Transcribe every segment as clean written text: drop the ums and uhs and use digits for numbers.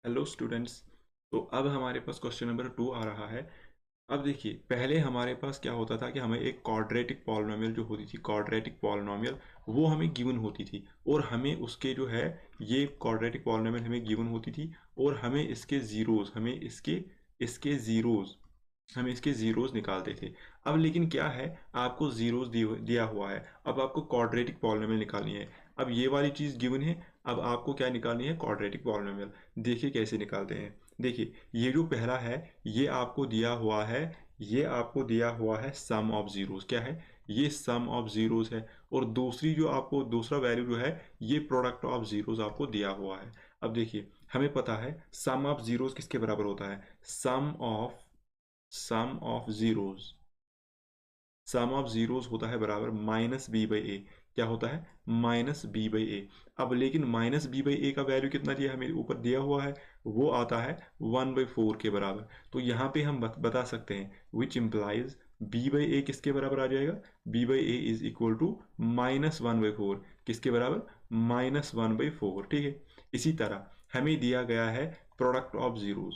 Hello students. तो अब हमारे पास क्वेश्चन नंबर 2 आ रहा है। अब देखिए, पहले हमारे पास क्या होता था कि हमें एक क्वाड्रेटिक पॉलिनोमियल जो होती थी, क्वाड्रेटिक पॉलिनोमियल वो हमें गिवन होती थी और हमें उसके जो है ये क्वाड्रेटिक पॉलिनोमियल हमें गिवन होती थी और हमें इसके ज़ीरोज़ इसके ज़ीरोज़ हम इसके ज़ीरोज़ निकालते थे। अब लेकिन क्या है, आपको ज़ीरोज़ दिया हुआ है। अब आपको क्वाड्रेटिक पॉलिनोमियल निकालनी है। अब ये वाली चीज़ गिवन है, अब आपको क्या निकालनी है, क्वाड्रेटिक पॉलिनोमियल। देखिए कैसे निकालते हैं। देखिए, ये जो पहला है ये आपको दिया हुआ है, ये आपको दिया हुआ है सम ऑफ ज़ीरोज़। क्या है, ये सम ऑफ ज़ीरोज़ है। और दूसरी जो आपको दूसरा वैल्यू जो है ये प्रोडक्ट ऑफ ज़ीरोज़ आपको दिया हुआ है। अब देखिए, हमें पता है सम ऑफ ज़ीरोज़ किसके बराबर होता है, sum of zeros sum of zeros होता है बराबर माइनस बी बाई ए। क्या होता है, माइनस बी बाई ए। अब लेकिन माइनस बी बाई ए का वैल्यू कितना दिया हमें ऊपर दिया हुआ है, वो आता है 1/4 के बराबर। तो यहाँ पे हम बता सकते हैं which implies b by a किसके बराबर आ जाएगा, b by a is equal to -1/4। किसके बराबर, -1/4। ठीक है। इसी तरह हमें दिया गया है product of zeros,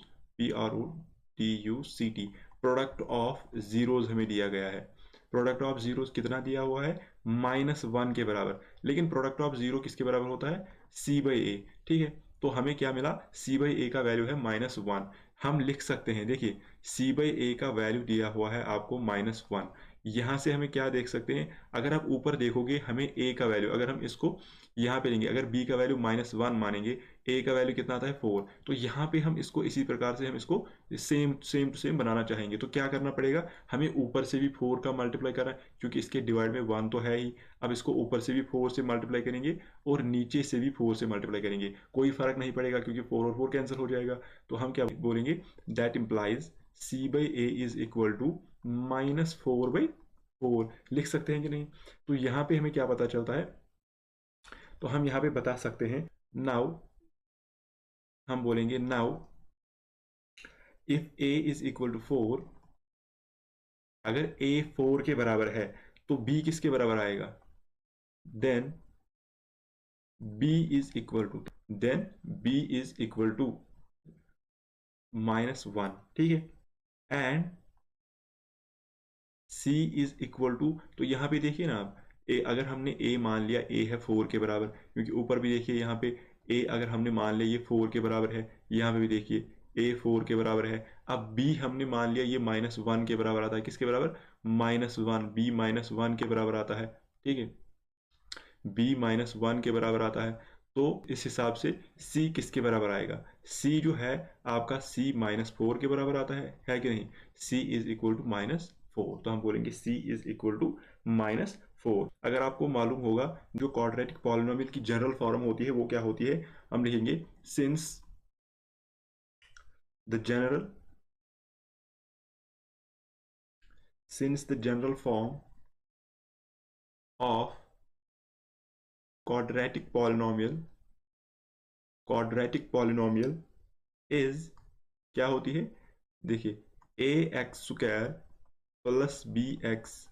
PRODUCT, product of zeros हमें दिया गया है। प्रोडक्ट ऑफ जीरोस कितना दिया हुआ है, -1 के बराबर। लेकिन प्रोडक्ट ऑफ जीरो किसके बराबर होता है, सी बाई ए। ठीक है। तो हमें क्या मिला, सी बाई ए का वैल्यू है -1। हम लिख सकते हैं, देखिए सी बाई ए का वैल्यू दिया हुआ है आपको -1। यहाँ से हमें क्या देख सकते हैं, अगर आप ऊपर देखोगे हमें ए का वैल्यू, अगर हम इसको यहाँ पे लेंगे, अगर बी का वैल्यू -1 मानेंगे, ए का वैल्यू कितना आता है 4। तो यहाँ पे हम इसको इसी प्रकार से हम इसको सेम सेम टू सेम बनाना चाहेंगे। तो क्या करना पड़ेगा, हमें ऊपर से भी 4 का मल्टीप्लाई करना है क्योंकि इसके डिवाइड में 1 तो है ही। अब इसको ऊपर से भी 4 से मल्टीप्लाई करेंगे और नीचे से भी 4 से मल्टीप्लाई करेंगे, कोई फर्क नहीं पड़ेगा क्योंकि 4 और 4 कैंसिल हो जाएगा। तो हम क्या बोलेंगे, that implies c by a is equal to -4/4। लिख सकते हैं कि नहीं। तो यहाँ पे हमें क्या पता चलता है, तो हम यहाँ पे बता सकते हैं, नाउ हम बोलेंगे now if a is equal to 4, अगर a 4 के बराबर है तो b किसके बराबर आएगा, then b is equal to then b is equal to -1। ठीक है। And c is equal to, तो यहाँ पे देखिए ना आप, a अगर हमने a मान लिया, a है 4 के बराबर, क्योंकि ऊपर भी देखिए यहाँ पे a अगर हमने मान लिया ये 4 के बराबर है, यहाँ पे भी देखिए a 4 के बराबर है। अब b हमने मान लिया ये -1 के बराबर आता है, किसके बराबर, -1, b -1 के बराबर आता है। ठीक है, b -1 के बराबर आता है। तो इस हिसाब से c किसके बराबर आएगा, c जो है आपका c -4 के बराबर आता है कि नहीं, c इज इक्वल टू -4। तो हम बोलेंगे c इज इक्वल टू -4। अगर आपको मालूम होगा जो क्वाड्रेटिक पॉलिनोमियल की जनरल फॉर्म होती है वो क्या होती है, हम लिखेंगे since the general form of quadratic polynomial is क्या होती है, देखिए ax² plus bx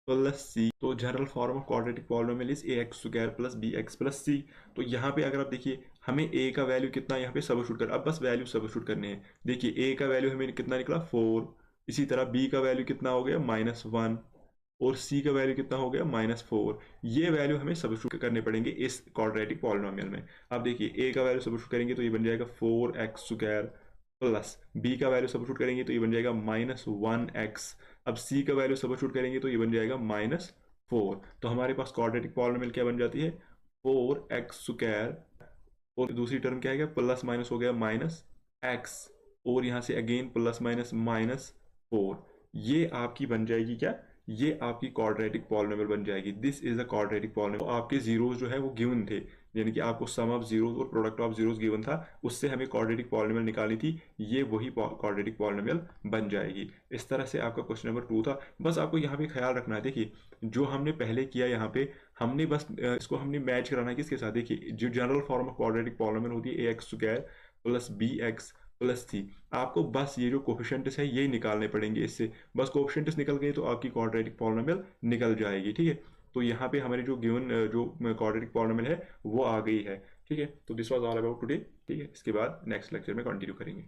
plus c। तो general form of quadratic polynomial is ax² plus bx plus c। तो यहाँ पे अगर आप देखिए हमें a का वैल्यू कितना यहाँ पे सबस्टिट्यूट कर, अब बस वैल्यू सबस्टिट्यूट करने हैं। देखिए a का वैल्यू हमें कितना निकला 4, इसी तरह b का वैल्यू कितना हो गया -1 और c का वैल्यू कितना हो गया -4। ये वैल्यू हमें सबस्टिट्यूट करने पड़ेंगे इस क्वाड्रेटिक पॉलिनोमियल में। अब देखिए a का वैल्यू सबस्टिट्यूट करेंगे तो ये बन जाएगा 4x² प्लस b का वैल्यू सबस्टिट्यूट करेंगे तो ये बन जाएगा -1x। अब c का वैल्यू सबस्टिट्यूट करेंगे तो ये बन जाएगा -4। तो हमारे पास क्वाड्रेटिक पॉलिनोमियल क्या बन जाती है, 4x² और दूसरी टर्म क्या है, प्लस माइनस हो गया -x और यहाँ से अगेन प्लस माइनस -4। ये आपकी बन जाएगी क्या, ये आपकी क्वाड्रेटिक पॉलिनोमियल बन जाएगी। This is a quadratic polynomial. तो आपके जीरोस जो है वो गिवन थे, यानी कि आपको सम ऑफ जीरोस और प्रोडक्ट ऑफ जीरोस गिवन था, उससे हमें क्वाड्रेटिक पॉलिनोमियल निकालनी थी। ये वही क्वाड्रेटिक पॉलिनोमियल बन जाएगी। इस तरह से आपका क्वेश्चन नंबर 2 था। बस आपको यहाँ पे ख्याल रखना है, देखिए जो हमने पहले किया यहाँ पे हमने बस इसको हमने मैच कराना है किसके साथ, देखिए जो general form of quadratic polynomial होती है ax² plus bx plus c। आपको बस ये जो कोफिशिएंट्स है ये निकालने पड़ेंगे इससे, बस कोफिशिएंट्स निकल गए तो आपकी क्वाड्रेटिक पॉलिनोमियल निकल जाएगी। ठीक है। तो यहाँ पे हमारी जो गिवन जो क्वाड्रेटिक पॉलिनोमियल है वो आ गई है। ठीक है, तो this was all about today. ठीक है, इसके बाद नेक्स्ट लेक्चर में कंटिन्यू करेंगे।